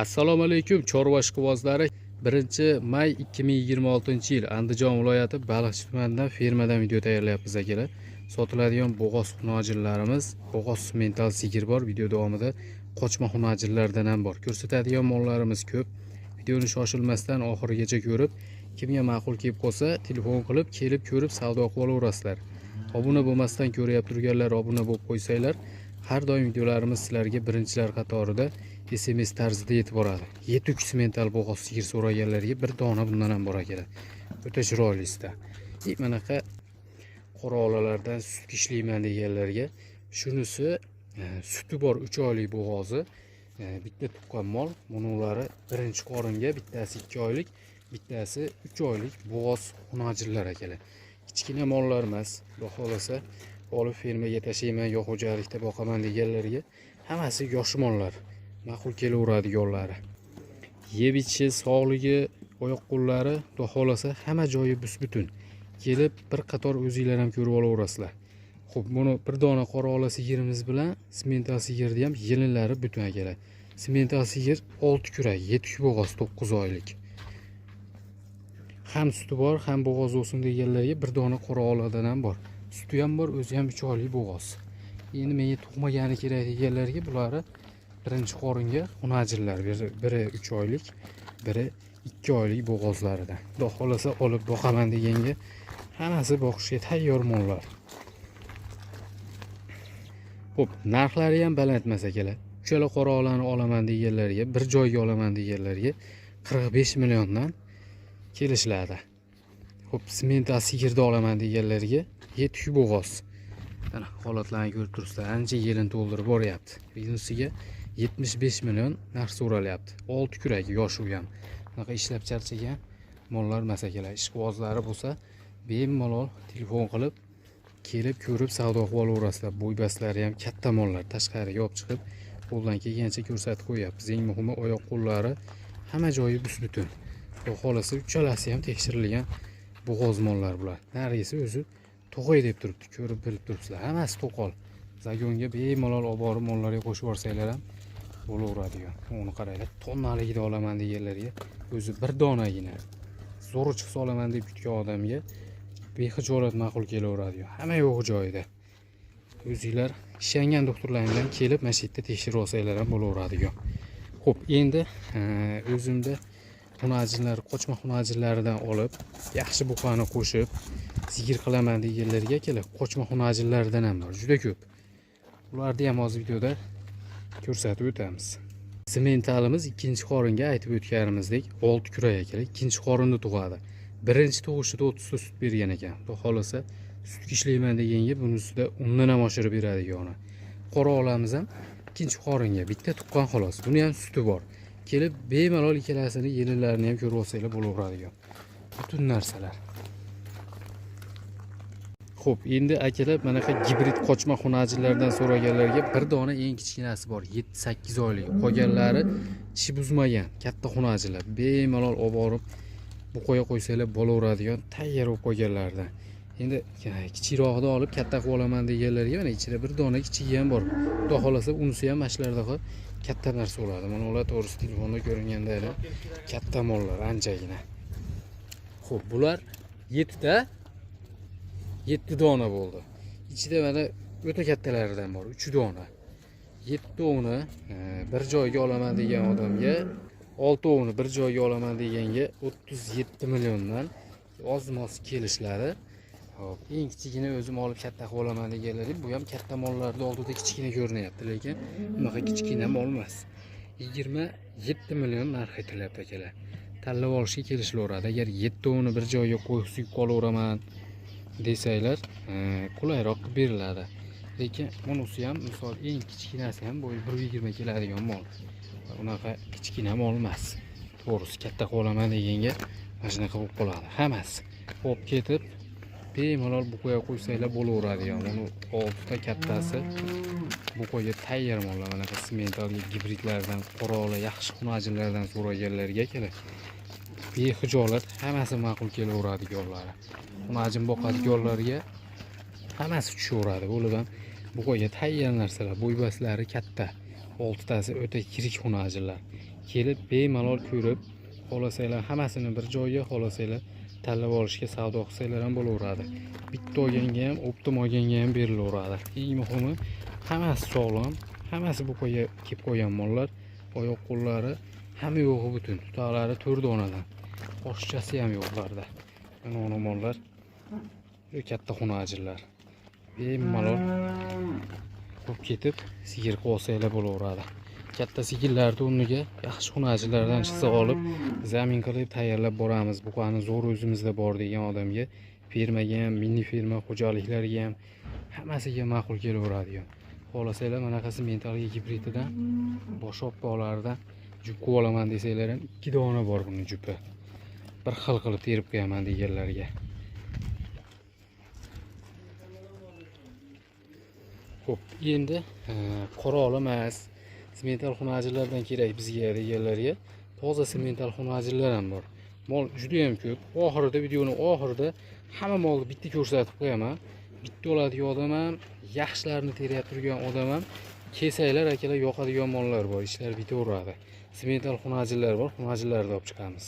Assalomu alaykum chorva ishqibozlari. 1-may 2026-yil Andijon viloyati Baliqchi tumanidan fermadan video tayyorlayapmiz akalar. Sotiladigan bo'g'oz xunojillarimiz, bo'g'oz mental sigir bor. Video davomida qochma xunojillardan ham bor. Ko'rsatadigan mollarimiz ko'p. Videoni shoshilmasdan oxirigacha ko'rib, kimga ma'qul kelib qolsa, telefon qilib, kelib ko'rib savdo qilib olaverasizlar. Obuna bo'lmasdan ko'rib turganlar obuna bo'lib qo'ysanglar, har doim videolarimiz sizlarga birinchilar qatorida SMS tarzida yetib boradi. 7 mental bo'g'oz sigir so'raganlarga bir dona bundan ham bor akalar. O'ta chiroylisida. Manaqa qora olalardan sut ishlayman deganlarga shunisi suti bor 3 oylik bo'g'ozi. Bitta tuqqan mol, bunulari birinchi qoringa, bittasi 2 oylik, bittasi 3 oylik bo'g'oz xunojillar akalar. Kichkina mollar emas, xudo xolasa olib fermaga tashlayman yo xo'jalikda boqaman deganlarga hammasi yosh mollar. Ma'qul kelaveradiganlari. Yeb ichishi, sog'ligi, oyoq qo'llari, xudo xolasa hamma joyi bus-butun. Kelib bir qator o'zingizlar ham ko'rib olaverasizlar. Xo'p, buni bir dona qora ola sigirimiz bilan simental sigirni ham yelinlari butun akalar. Simental sigir 6 kurak, 7 bo'g'oz 9 oylik. Ham suti bor, ham bo'g'oz olsin deganlarga bir dona qora oladan ham bor. Suti ham bor, o'zi ham 3 oylik bo'g'oz. Endi menga tug'magani kerak deganlarga bularni birinchi qoringa xunojillar, biri 3 oylik, biri 2 oylik bo'g'ozlaridan. Xudo xolasa olib boqaman deganga hammasi boqishga tayyor mollar. Xo'p, narxlari ham baland emas akalar. Uchala qora olani olaman deganlarga, bir joyga olaman deganlarga 45 milliondan kelishiladi. Xo'p, simental sigirni olaman deganlarga 7 bo'g'oz. Mana holatlarni ko'rib turibsizlar, ancha yelin to'ldirib boryapti. Birinchisiga 75 million narx so'ralyapti. 6 kurak yosh u ham. Bunaqa ishlab charchagan mollar emas akalar. Ishqibozlari bo'lsa, bemalol telefon qilib, kelib ko'rib savdo qilib olaverasizlar. Bo'ybaslari ham katta mollar, tashqariga olib chiqib, qo'ldan kelgancha ko'rsatib qo'yapmiz. Eng muhimi oyoq qo'llari hamma joyi bus-butun. Xudo xolasa uchalasi ham tekshirilgan bo'g'oz mollar bular. Narigisi o'zi to'g'ay deb turibdi, ko'rib bilib turibsizlar. Hammasi to'qol. Zagonga bemalol olib borib mollarga qo'shib yuborsanglar ham bo'laveradigan. Uni qaranglar, tonnaligida olaman deganlarga o'zi bir donagina zo'ri chiqsa olaman deb kutgan odamga bexijolat ma'qul kelaveradigan. Hamma yo'q joyida. O'zingizlar ishongan doktorlaringizdan kelib mana shu yerda tekshirib olsanglar ham bo'laveradigan. Xo'p, endi o'zimda xunojillar, qochma xunojillaridan olib, yaxshi buqani qo'shib sigir qilaman deganlarga kelib, qochma xunojillaridan ham bor, juda ko'p. Ularni ham hozir videoda ko'rsatib o'tamiz. Simentalimiz ikkinchi qoringa aytib o'tganimizdek 6 kurak akalar, ikkinchi qorinda tug'adi. Birinchi tug'ishida 30 ta sut bergan ekan. Xudo xolasa sut ishlayman deganga buni ustida undan ham oshirib beradigan. Qora olamiz ham ikkinchi qoringa bitta tuqqan xolos. Buni ham suti bor. Kelib bemalol ikkalasini yelinlarini ham ko'rib olsanglar bo'laveradigan. Butun narsalar. Xo'p, endi akalar manaqa gibrid qochma xunojillardan so'raganlarga bir dona eng kichkinasi bor, 7-8 oylik. Qolganlari tishi buzmagan, katta xunojillar. Bemalol olib borib bu qo'ya qo'ysanglar bo'laveradigan tayyor bo'lib qolganlardan. Endi kichikroqni olib katta qilib olaman deganlarga mana ichida bir dona kichigi ham bor. Xudo xolasa unisi ham mashlardaqa katta narsa bo'ladi. Mana ular to'g'risi telefonda ko'ringanda katta mollar anchagina. Xo'p, bular 7 dona bo'ldi. Ichida mana o'ta kattalaridan bor, 3 dona. 7 uni bir joyga olaman degan odamga, 6 uni bir joyga olaman deganga 37 milliondan oz-moz kelishlari. Hop, eng kichigini o'zim olib katta qilib olaman deganlar, bu ham katta mollarning oldida kichkina ko'rinyapti, lekin bunaqa kichkina mol emas. 27 million narx aytilyapti akalar. Tanlab olishga kelishlaveradi. Agar 7 uni bir joyga qo'yib qolaveraman desanglar, qulayroq qilib beriladi. Lekin bunisi ham misol eng kichkinasi ham bo'yi 1.20 keladigan mol. Unaqa kichkina mol emas. To'g'risi katta qolaman deganga mana shunaqa bo'lib qoladi. Hammasi olib ketib bemalol bu qo'ya qo'ysanglar bo'laveradigan. Uni 6 ta kattasi bu qo'yga tayyor mollar. Mana bu simental gibridlardan, qora ola, yaxshi xunojillardan so'raganlarga kelib bexijolat hammasi ma'qul kelaveradiganlari. Xunojin boqadiganlarga hammasi tushaveradi. Bo'lib ham bu qo'yga tayyor narsalar, bo'ybaslari katta. oltitasi o'ta yirik xunajinlar. Kelib bemalol ko'rib, xohlasanglar hammasini bir joyga, xohlasanglar tanlab olishga savdo qilsanglar ham bo'laveradi. Bitta olganga ham, optim olganga ham berilaveradi. Eng muhimi, hammasi sog'lom, hammasi bu qo'yga kelib qo'ygan mollar, oyoq qo'llari hamma yo'g'i butun, tutoqlari 4 donadan. Oshchasi ham yo'qlarda. Mana mollar juda katta xunajinlar. Bemalol qo'yib ketib, sigir qilib olsanglar bo'laveradi. Katta sigirlarni o'rniga yaxshi xunajinlardan chiqsa olib, zamin qilib tayyorlab boramiz. Bu qani zo'r o'zimizda bor degan odamga, fermaga ham, mini ferma xo'jaliklariga ham hammasiga ma'qul kelaveradigan. Xohlasanglar manaqasi mentalga gibrididan, bosh oppoqlaridan jup qilib olaman desanglar ham 2 dona bor buni jupi. Bir xil qilib terib qo'yaman deganlarga. Xo'p, endi qora emas, semental xunajinlardan kerak bizga deganlarga toza semental xunajinlar ham bor. Mol juda ham ko'p. Oxirida videoning oxirida hamma molni bitta ko'rsatib qo'yaman. Bitta oladigan odam ham, yaxshilarini terib turgan odam ham kesanglar akalar yoqadigan mollar bor, ishlar bitaveradi. Semental xunajinlar bor, xunajinlarni olib chiqamiz.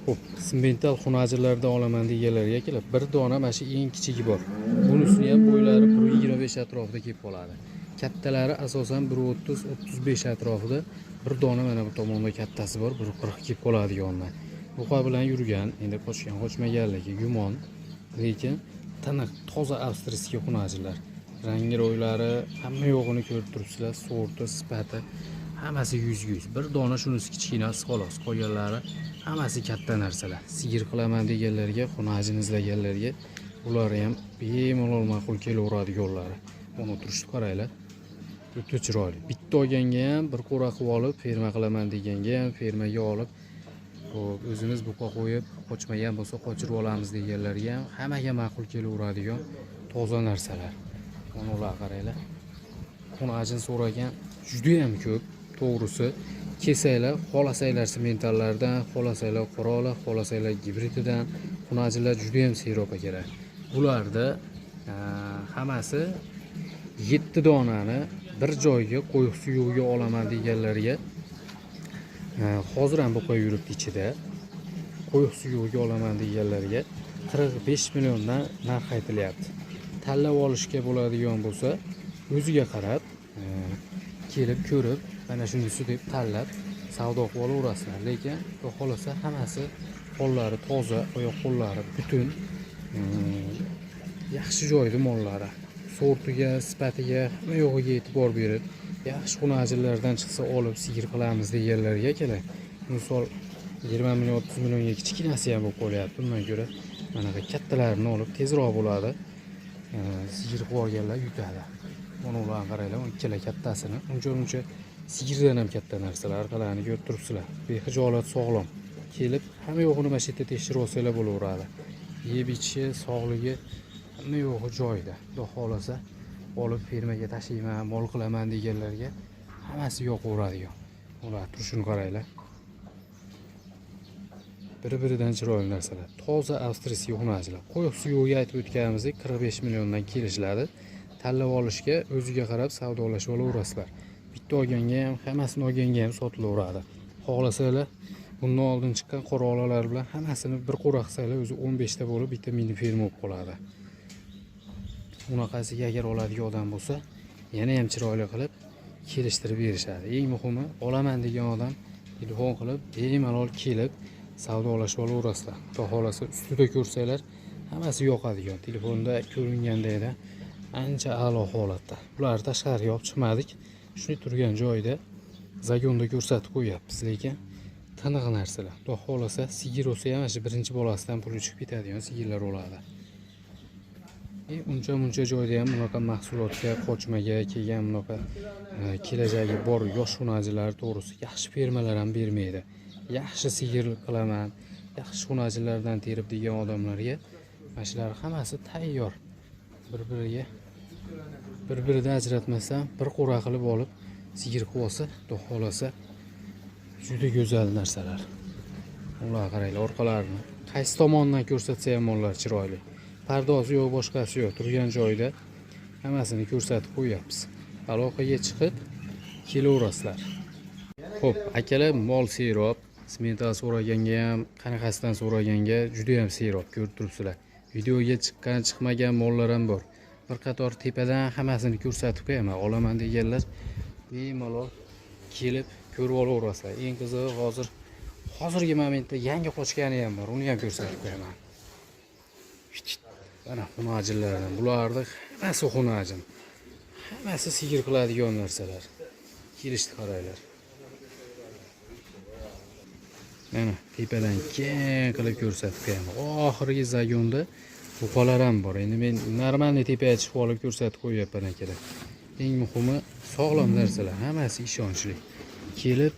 Xo'p, semental xunajinlardan olaman deganlarga akalar, bir dona mana shu eng kichigi bor. Bunisini ham bo'ylari 1.25 atrofida kelib qoladi. Kattalari asosan 1.30-1.35 atrofida, bir dona mana bu tomonda kattasi bor, 1.40 kelib qoladiganlar. Buqa bilan yurgan, endi qochmaganligi gumon, lekin tiniq, toza avstriyskiy xunajinlar. Rangi ro'ylari hamma yo'g'ini ko'rib turibsizlar, sorti, sifati hammasi 100. Bir dona shunisi kichkinasi xolos, qolganlari hammasi katta narsalar. Sigir qilaman deganlarga, xunajin izlaganlarga ular ham bemalol ma'qul kelaveradiganlari. Buni turishni qaranglar. O'ta chiroyli. Bitta olganga ham bir qo'ra qilib olib, ferma qilaman deganga ham fermaga olib, o'zimiz buqa qo'yib, qochmagan bo'lsa qochirib olamiz deganlarga ham hammaga ma'qul kelaveradigan toza narsalar. Mana ularga qaranglar. Xunajin so'ragan juda ham ko'p, to'g'risi. Kesanglar, xohlasanglar sementallardan, xohlasanglar qoralar, xohlasanglar gibrididan, xunajinlar juda ham serob akalar. Bularda hammasi 7 donani bir joyga qo'yib suyugiga olaman deganlarga hozir ham buqa yuribdi ichida. Qo'yib suyugiga olaman deganlarga 45 milliondan narx aytilyapti. Tanlab olishga bo'ladigan bo'lsa, o'ziga qarab, kelib ko'rib, mana shunisi deb tanlab savdo qilib olaverasizlar. Lekin xohlasa hammasi qo'llari toza, oyoq qo'llari butun, yaxshi joyda mollari. Sortiga, sifatiga, hamma yo'g'iga e'tibor berib, yaxshi xunajinlardan chiqsa olib sigir qilamiz deganlarga akalar. Misol 20 million, 30 millionga kichkinasi ham bo'lib qolyapti. Bundan ko'ra manaqa kattalarini olib tezroq bo'ladi. Sigir qilib olganlar yutadi. Mana ularni qaranglar, ikkala kattasini. Uncha sigirdan ham katta narsalar, orqalarini ko'rib turibsizlar. Bexijolat sog'lom. Kelib hamma yo'g'ini mana shu yerda tekshirib olsanglar bo'laveradi. Yeb ichishi, sog'ligi hamma yo'g'i joyida. Xudo xolasa olib fermaga tashlayman, mol qilaman deganlarga hammasi yoqaveradigan. Ular turishini qaranglar. Bir-biridan chiroyli narsalar. Toza avstriyskiy xunajinlar. Qo'yib suyugiga aytib o'tganimizdek 45 milliondan kelishiladi. Tanlab olishga o'ziga qarab savdolashib olaverasizlar. Bitta olganga ham, hammasini olganga ham sotilaveradi. Xohlasanglar, bundan oldin chiqqan qoraolalar bilan hammasini bir qo'ra qilsanglar, o'zi 15 ta bo'lib bitta mini ferma bo'lib qoladi. Unaqasiga agar oladigan odam bo'lsa, yana ham chiroyli qilib kelishtirib berishadi. Eng muhimi, olaman degan odam telefon qilib, bemalol kelib savdolashib olaverasizlar. Xudo xolasa ustida ko'rsanglar, hammasi yoqadigan. Telefonda ko'ringandagida ancha a'lo holatda. Bular tashqariga olib chiqmadik. Shuni turgan joyda zagonda ko'rsatib qo'yapmiz, lekin tiniq narsalar. Xudo xolasa sigir olsa ham shu birinchi bolasidan pul chiqib ketadigan sigirlar bo'ladi. Uncha joyda ham bunaqa mahsulotga, qochmaga kelgan bunaqa kelajagi bor yosh xunajinlar to'g'risi yaxshi fermalar ham bermaydi. Yaxshi sigir qilaman, yaxshi xunajinlardan terib degan odamlarga mana shular hammasi tayyor. Bir-biridan ajratmasdan bir qo'ra qilib olib sigir qilib olsa, xudo xolasa juda go'zal narsalar. Ular qaranglar, orqalarini qaysi tomondan ko'rsatsa ham mollar chiroyli. Pardozi yo'q, boshqasi yo'q. Turgan joyda hammasini ko'rsatib qo'yapmiz. Aloqaga chiqib kelaverasizlar. Xo'p, akalar mol serob, smetani so'raganga ham, qanaqasidan so'raganga juda ham serob ko'rib turibsizlar. Videoga chiqqan, chiqmagan mollar ham bor. Bir qator tepadan hammasini ko'rsatib qo'yaman. Olaman deganlar bemalol kelib ko'rib olaverasizlar. Eng qizig'i hozirgi momentda yangi qochgani ham bor. Uni ham ko'rsatib qo'yaman. Mana xunajinlardan. Bularni hammasi xunajin. Hammasi sigir qiladigan narsalar. Kelishdi qaranglar. Mana tepadan keng qilib ko'rsatib qo'yaman. Oxirgi zagonda buqalar ham bor. Endi men normalniy tepaga chiqib olib ko'rsatib qo'yapman akalar. Eng muhimi sog'lom narsalar, hammasi ishonchli. Kelib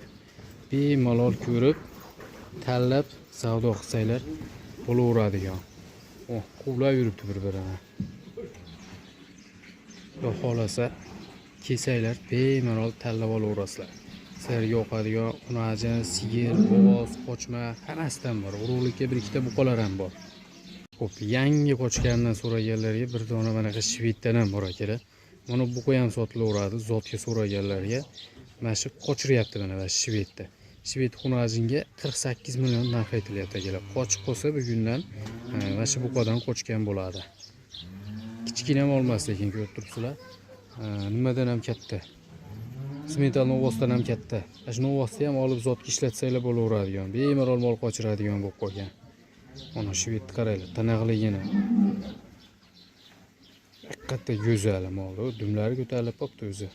bemalol ko'rib, tanlab savdo qilsanglar bo'laveradigan. Quvlab yuribdi bir-birini. Xudo xolasa kelsanglar bemalol tanlab olaverasizlar. Sizlarga yoqadigan xunajin, sigir, bo'g'oz, qochma hammasidan bor. Urug'likka bir ikkita buqalar ham bor. Xo'p, yangi qochgandan so'raganlarga bir dona manaqa shveddan ham bor akalar. Mana buqa ham sotilaveradi, zotga so'raganlarga. Mana shu qochiryapti mana shvedda. Shved xunajinga 48 million narx aytilyapti akalar. Qochib qolsa bugundan mana shu buqadan qochgan bo'ladi. Kichkina ham olmas lekin ko'rib turibsizlar. Nimadan ham katta. Smetal novosdan ham katta. Shu novosni ham olib zotga ishlatsanglar bo'laveradigan. Bemalol mol qochiradigan bo'lib qolgan. Mana shvedni qaranglar, tanaqligini. Haqiqatda go'zal mol, dumlari ko'tarilib qopti o'zi.